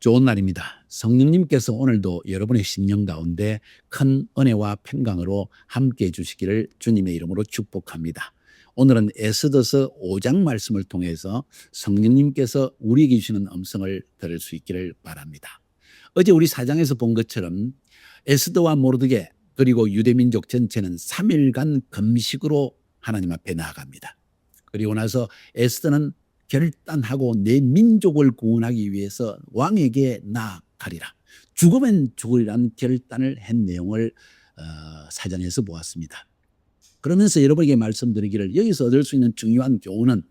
좋은 날입니다. 성령님께서 오늘도 여러분의 심령 가운데 큰 은혜와 평강으로 함께해 주시기를 주님의 이름으로 축복합니다. 오늘은 에스더서 5장 말씀을 통해서 성령님께서 우리에게 주시는 음성을 들을 수 있기를 바랍니다. 어제 우리 4장에서 본 것처럼 에스더와 모르드게 그리고 유대민족 전체는 3일간 금식으로 하나님 앞에 나아갑니다. 그리고 나서 에스더는 결단하고 내 민족을 구원하기 위해서 왕에게 나아가리라. 죽으면 죽으리라는 결단을 한 내용을 사전에서 보았습니다. 그러면서 여러분에게 말씀드리기를 여기서 얻을 수 있는 중요한 교훈은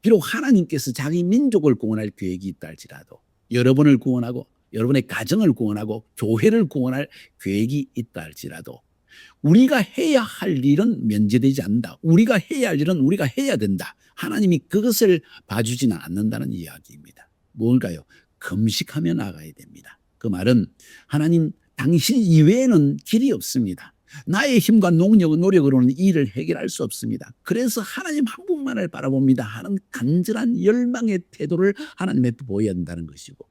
비록 하나님께서 자기 민족을 구원할 계획이 있다 할지라도 여러분을 구원하고 여러분의 가정을 구원하고 교회를 구원할 계획이 있다 할지라도 우리가 해야 할 일은 면제되지 않는다. 우리가 해야 할 일은 우리가 해야 된다. 하나님이 그것을 봐주지는 않는다는 이야기입니다. 뭘까요? 금식하며 나가야 됩니다. 그 말은 하나님 당신 이외에는 길이 없습니다. 나의 힘과 노력으로는 이 일을 해결할 수 없습니다. 그래서 하나님 한 분만을 바라봅니다 하는 간절한 열망의 태도를 하나님께 보여야 한다는 것이고,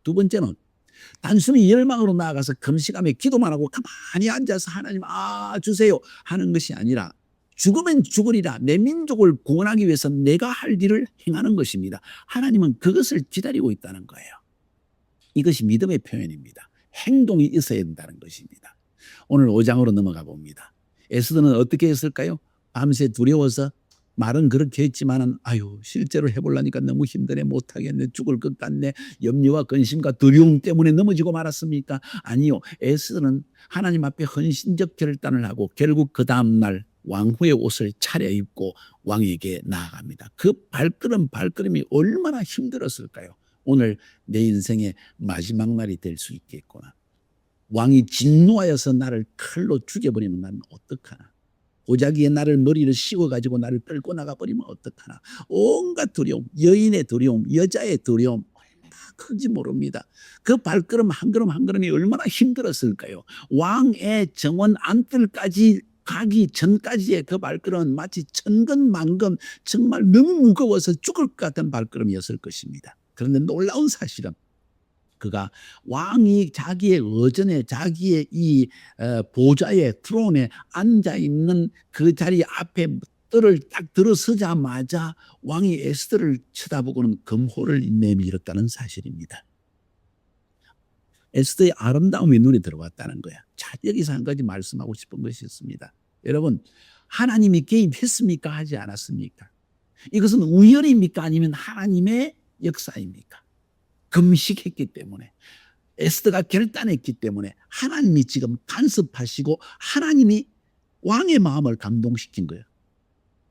두 번째는 단순히 열망으로 나아가서 금식하며 기도만 하고 가만히 앉아서 하나님 주세요 하는 것이 아니라 죽으면 죽으리라, 내 민족을 구원하기 위해서 내가 할 일을 행하는 것입니다. 하나님은 그것을 기다리고 있다는 거예요. 이것이 믿음의 표현입니다. 행동이 있어야 된다는 것입니다. 오늘 5장으로 넘어가 봅니다. 에스더는 어떻게 했을까요? 밤새 두려워서 말은 그렇게 했지만은 실제로 해보려니까 너무 힘드네, 못하겠네, 죽을 것 같네, 염려와 근심과 두려움 때문에 넘어지고 말았습니까? 아니요. 에스더는 하나님 앞에 헌신적 결단을 하고 결국 그 다음날 왕후의 옷을 차려입고 왕에게 나아갑니다. 그 발걸음이 얼마나 힘들었을까요? 오늘 내 인생의 마지막 날이 될 수 있겠구나. 왕이 진노하여서 나를 칼로 죽여버리면 나는 어떡하나. 고자기에 나를 머리를 씌워가지고 나를 끌고 나가버리면 어떡하나. 온갖 두려움, 여인의 두려움, 여자의 두려움 얼마나 큰지 모릅니다. 그 발걸음 한 걸음 한 걸음이 얼마나 힘들었을까요? 왕의 정원 안뜰까지 가기 전까지의 그 발걸음은 마치 천근만근 정말 너무 무거워서 죽을 것 같은 발걸음이었을 것입니다. 그런데 놀라운 사실은 그가 왕이 자기의 의전에, 자기의 이 보좌의 트론에 앉아있는 그 자리 앞에 뜰을 딱 들어서자마자 왕이 에스더를 쳐다보고는 금호를 내밀었다는 사실입니다. 에스더의 아름다움이 눈에 들어왔다는 거야. 자, 여기서 한 가지 말씀하고 싶은 것이 있습니다. 여러분, 하나님이 개입했습니까? 하지 않았습니까? 이것은 우연입니까? 아니면 하나님의 역사입니까? 금식했기 때문에, 에스더가 결단했기 때문에 하나님이 지금 간섭하시고 하나님이 왕의 마음을 감동시킨 거예요.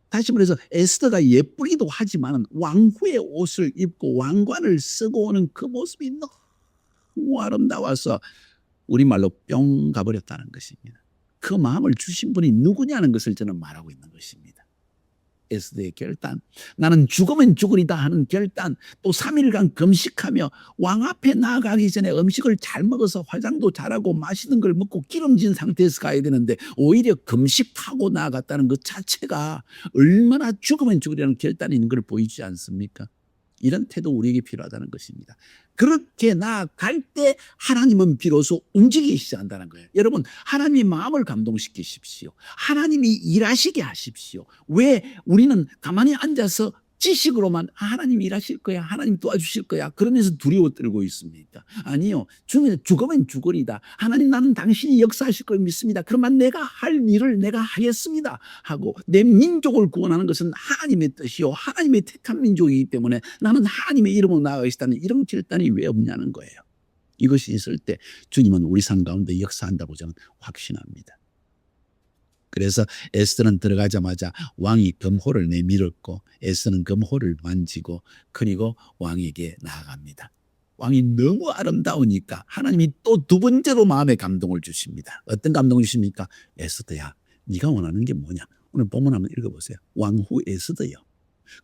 다시 말해서 에스더가 예쁘기도 하지만 왕후의 옷을 입고 왕관을 쓰고 오는 그 모습이 너무 아름다워서 우리말로 뿅 가버렸다는 것입니다. 그 마음을 주신 분이 누구냐는 것을 저는 말하고 있는 것입니다. 에스더의 결단, 나는 죽으면 죽으리다 하는 결단, 또 3일간 금식하며 왕 앞에 나아가기 전에 음식을 잘 먹어서 화장도 잘하고 맛있는 걸 먹고 기름진 상태에서 가야 되는데 오히려 금식하고 나아갔다는 것 자체가 얼마나 죽으면 죽으리라는 결단이 있는 걸 보이지 않습니까? 이런 태도 우리에게 필요하다는 것입니다. 그렇게 나아갈 때 하나님은 비로소 움직이기 시작한다는 거예요. 여러분, 하나님의 마음을 감동시키십시오. 하나님이 일하시게 하십시오. 왜 우리는 가만히 앉아서 지식으로만 하나님 일하실 거야, 하나님 도와주실 거야, 그러면서 두려워 떨고 있습니까? 아니요. 죽으면 죽으리다. 하나님, 나는 당신이 역사하실 걸 믿습니다. 그러면 내가 할 일을 내가 하겠습니다 하고, 내 민족을 구원하는 것은 하나님의 뜻이요, 하나님의 택한 민족이기 때문에 나는 하나님의 이름으로 나아가겠다는 이런 결단이 왜 없냐는 거예요. 이것이 있을 때 주님은 우리 삶 가운데 역사한다고 저는 확신합니다. 그래서 에스더는 들어가자마자 왕이 금호를 내밀었고 에스더는 금호를 만지고 그리고 왕에게 나아갑니다. 왕이 너무 아름다우니까 하나님이 또 두 번째로 마음에 감동을 주십니다. 어떤 감동을 주십니까? 에스더야, 네가 원하는 게 뭐냐? 오늘 본문 한번 읽어보세요. 왕후 에스더요,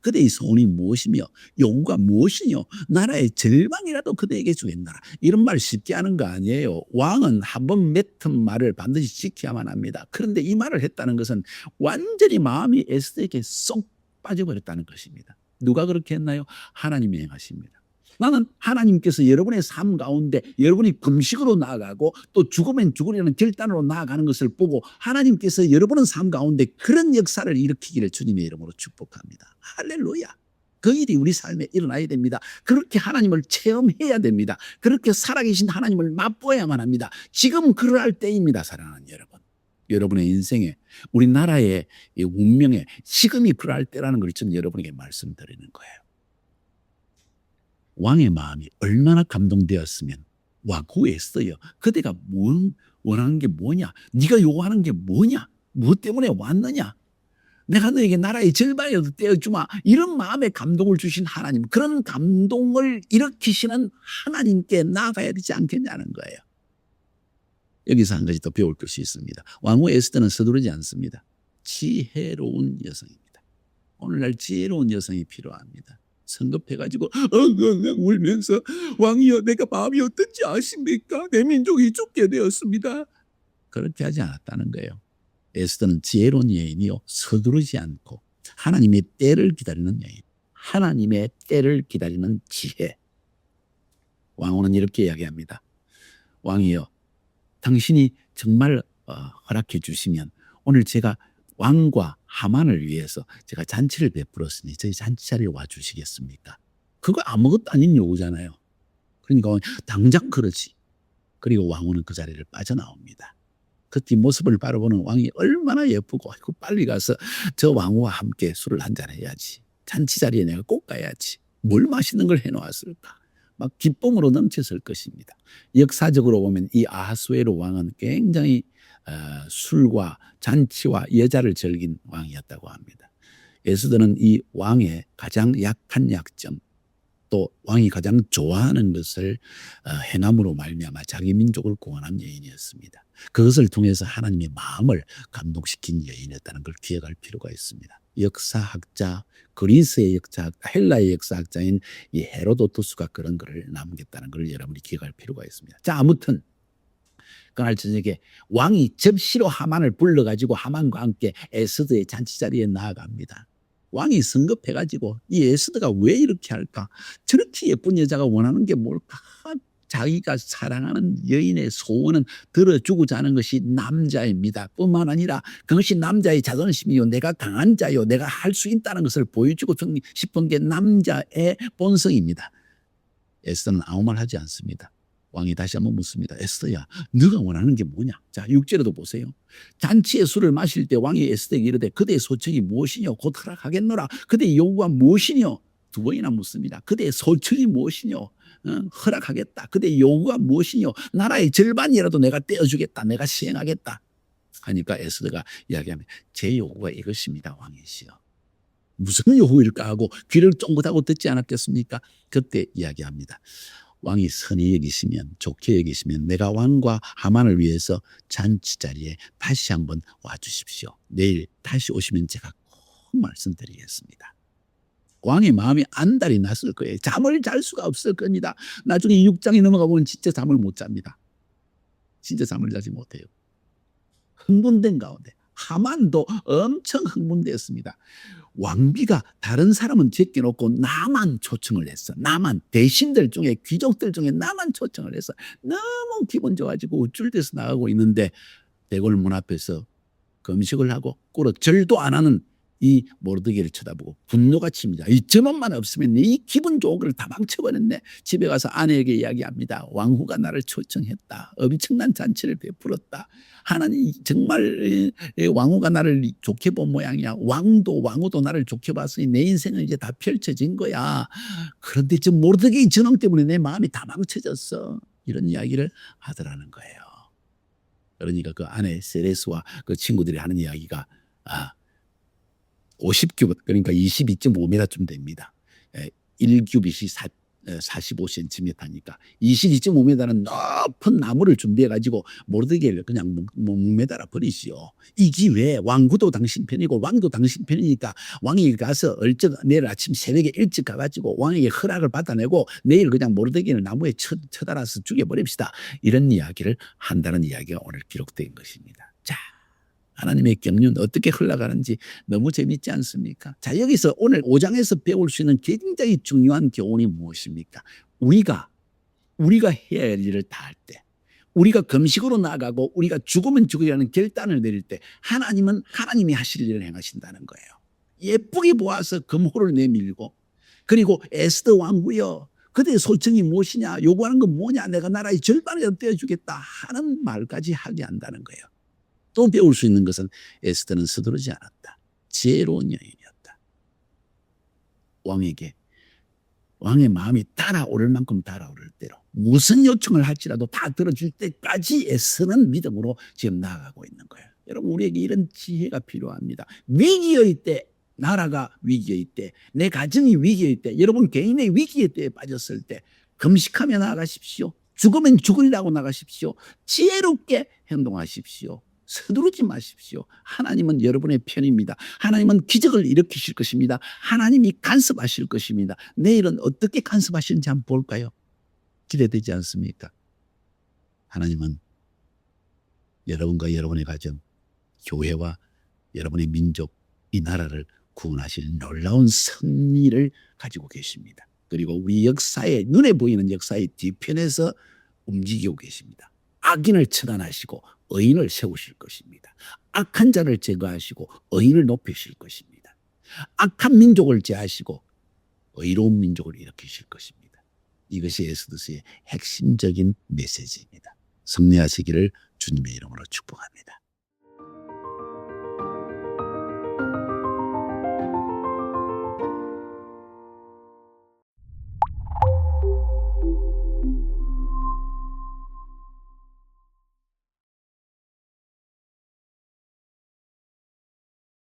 그대의 소원이 무엇이며 요구가 무엇이뇨? 나라의 절반이라도 그대에게 주겠나라. 이런 말 쉽게 하는 거 아니에요. 왕은 한번 맺은 말을 반드시 지켜야만 합니다. 그런데 이 말을 했다는 것은 완전히 마음이 에스더에게 쏙 빠져버렸다는 것입니다. 누가 그렇게 했나요? 하나님이 행하십니다. 나는 하나님께서 여러분의 삶 가운데 여러분이 금식으로 나아가고 또 죽으면 죽으려는 결단으로 나아가는 것을 보고 하나님께서 여러분의 삶 가운데 그런 역사를 일으키기를 주님의 이름으로 축복합니다. 할렐루야. 그 일이 우리 삶에 일어나야 됩니다. 그렇게 하나님을 체험해야 됩니다. 그렇게 살아계신 하나님을 맛보아야만 합니다. 지금 그럴 때입니다. 사랑하는 여러분. 여러분의 인생에 우리나라의 운명에 지금이 그럴 때라는 걸 저는 여러분에게 말씀드리는 거예요. 왕의 마음이 얼마나 감동되었으면 와구했어요. 그대가 원하는 게 뭐냐? 네가 요구하는 게 뭐냐? 무엇 때문에 왔느냐? 내가 너에게 나라의 절반이라도 떼어주마. 이런 마음에 감동을 주신 하나님, 그런 감동을 일으키시는 하나님께 나아가야 되지 않겠냐는 거예요. 여기서 한 가지 더 배울 것이 있습니다. 왕후 에스더는 서두르지 않습니다. 지혜로운 여성입니다. 오늘날 지혜로운 여성이 필요합니다. 성급해가지고 울면서 왕이여 내가 마음이 어떤지 아십니까? 내 민족이 죽게 되었습니다. 그렇게 하지 않았다는 거예요. 에스더는 지혜로운 여인이요 서두르지 않고 하나님의 때를 기다리는 여인, 하나님의 때를 기다리는 지혜. 왕후는 이렇게 이야기합니다. 왕이여 당신이 정말 허락해 주시면 오늘 제가 왕과 하만을 위해서 제가 잔치를 베풀었으니 저희 잔치 자리에 와 주시겠습니까? 그거 아무것도 아닌 요구잖아요. 그러니까 당장 그러지. 그리고 왕후는 그 자리를 빠져나옵니다. 그 뒷모습을 바라보는 왕이 얼마나 예쁘고 아이고 빨리 가서 저 왕후와 함께 술을 한잔 해야지. 잔치 자리에 내가 꼭 가야지. 뭘 맛있는 걸 해놓았을까. 막 기쁨으로 넘쳤을 것입니다. 역사적으로 보면 이 아하수에로 왕은 굉장히 술과 잔치와 여자를 즐긴 왕이었다고 합니다. 에스더는 이 왕의 가장 약한 약점, 또 왕이 가장 좋아하는 것을 행함으로 말미암아 자기 민족을 구원한 여인이었습니다. 그것을 통해서 하나님의 마음을 감동시킨 여인이었다는 걸 기억할 필요가 있습니다. 역사학자, 그리스의 역사학자, 헬라의 역사학자인 이 헤로도토스가 그런 글을 남겼다는 걸 여러분이 기억할 필요가 있습니다. 자, 아무튼 그날 저녁에 왕이 접시로 하만을 불러가지고 하만과 함께 에스더의 잔치 자리에 나아갑니다. 왕이 성급해가지고 이 에스더가 왜 이렇게 할까? 저렇게 예쁜 여자가 원하는 게 뭘까? 자기가 사랑하는 여인의 소원은 들어주고자 하는 것이 남자입니다. 뿐만 아니라 그것이 남자의 자존심이요. 내가 강한 자요. 내가 할 수 있다는 것을 보여주고 싶은 게 남자의 본성입니다. 에스더는 아무 말 하지 않습니다. 왕이 다시 한번 묻습니다. 에스더야, 네가 원하는 게 뭐냐? 자, 6절에도 보세요. 잔치의 술을 마실 때 왕이 에스더에게 이르되 그대의 소청이 무엇이뇨? 곧 허락하겠노라. 그대의 요구가 무엇이뇨? 두 번이나 묻습니다. 그대의 소청이 무엇이뇨? 허락하겠다. 그대의 요구가 무엇이뇨? 나라의 절반이라도 내가 떼어주겠다. 내가 시행하겠다. 하니까 에스더가 이야기하면 제 요구가 이것입니다. 왕이시여. 무슨 요구일까 하고 귀를 쫑긋하고 듣지 않았겠습니까? 그때 이야기합니다. 왕이 선히 여기시면, 좋게 여기시면 내가 왕과 하만을 위해서 잔치 자리에 다시 한번 와주십시오. 내일 다시 오시면 제가 꼭 말씀드리겠습니다. 왕의 마음이 안달이 났을 거예요. 잠을 잘 수가 없을 겁니다. 나중에 6장이 넘어가 보면 진짜 잠을 못 잡니다. 진짜 잠을 자지 못해요. 흥분된 가운데 하만도 엄청 흥분되었습니다. 왕비가 다른 사람은 제껴놓고 나만 초청을 했어. 나만, 대신들 중에, 귀족들 중에 나만 초청을 했어. 너무 기분 좋아지고 우쭐대서 나가고 있는데 대궐문 앞에서 금식을 하고 꿇어 절도 안 하는 이 모르드게를 쳐다보고 분노가 칩니다. 이 저것만 없으면 이 기분 좋은 걸 다 망쳐버렸네. 집에 가서 아내에게 이야기합니다. 왕후가 나를 초청했다. 엄청난 잔치를 베풀었다. 하나님 정말 왕후가 나를 좋게 본 모양이야. 왕후도 나를 좋게 봤으니 내 인생은 이제 다 펼쳐진 거야. 그런데 저 모르드게의 전능 때문에 내 마음이 다 망쳐졌어. 이런 이야기를 하더라는 거예요. 그러니까 그 아내 세레스와 그 친구들이 하는 이야기가 50규빗, 그러니까 22.5m쯤 됩니다. 1규빗이 45cm니까 22.5m는 높은 나무를 준비해가지고 모르드게를 그냥 목매달아 버리시오. 이 기회에 왕구도 당신 편이고 왕도 당신 편이니까 왕이 가서 내일 아침 새벽에 일찍 가가지고 왕에게 허락을 받아내고 내일 그냥 모르드게를 나무에 쳐달아서 죽여버립시다. 이런 이야기를 한다는 이야기가 오늘 기록된 것입니다. 자, 하나님의 경륜 어떻게 흘러가는지 너무 재밌지 않습니까? 자, 여기서 오늘 5장에서 배울 수 있는 굉장히 중요한 교훈이 무엇입니까? 우리가 해야 할 일을 다 할 때, 우리가 금식으로 나가고 우리가 죽으면 죽으라는 결단을 내릴 때 하나님은 하나님이 하실 일을 행하신다는 거예요. 예쁘게 보아서 금호를 내밀고, 그리고 에스더 왕후여 그대의 소청이 무엇이냐, 요구하는 건 뭐냐, 내가 나라의 절반을 떼어주겠다 하는 말까지 하게 한다는 거예요. 또 배울 수 있는 것은 에스더는 서두르지 않았다. 지혜로운 여인이었다. 왕의 마음이 달아오를 만큼 달아오를 대로 무슨 요청을 할지라도 다 들어줄 때까지 애쓰는 믿음으로 지금 나아가고 있는 거예요. 여러분, 우리에게 이런 지혜가 필요합니다. 위기의 때, 나라가 위기의 때, 내 가정이 위기의 때, 여러분 개인의 위기의 때에 빠졌을 때 금식하며 나아가십시오. 죽으면 죽으리라고 나가십시오. 지혜롭게 행동하십시오. 서두르지 마십시오. 하나님은 여러분의 편입니다. 하나님은 기적을 일으키실 것입니다. 하나님이 간섭하실 것입니다. 내일은 어떻게 간섭하시는지 한번 볼까요? 기대되지 않습니까? 하나님은 여러분과 여러분의 가정, 교회와 여러분의 민족, 이 나라를 구원하실 놀라운 승리를 가지고 계십니다. 그리고 우리 역사의, 눈에 보이는 역사의 뒤편에서 움직이고 계십니다. 악인을 처단하시고 의인을 세우실 것입니다. 악한 자를 제거하시고 의인을 높이실 것입니다. 악한 민족을 제하시고 의로운 민족을 일으키실 것입니다. 이것이 에스더서의 핵심적인 메시지입니다. 승리하시기를 주님의 이름으로 축복합니다.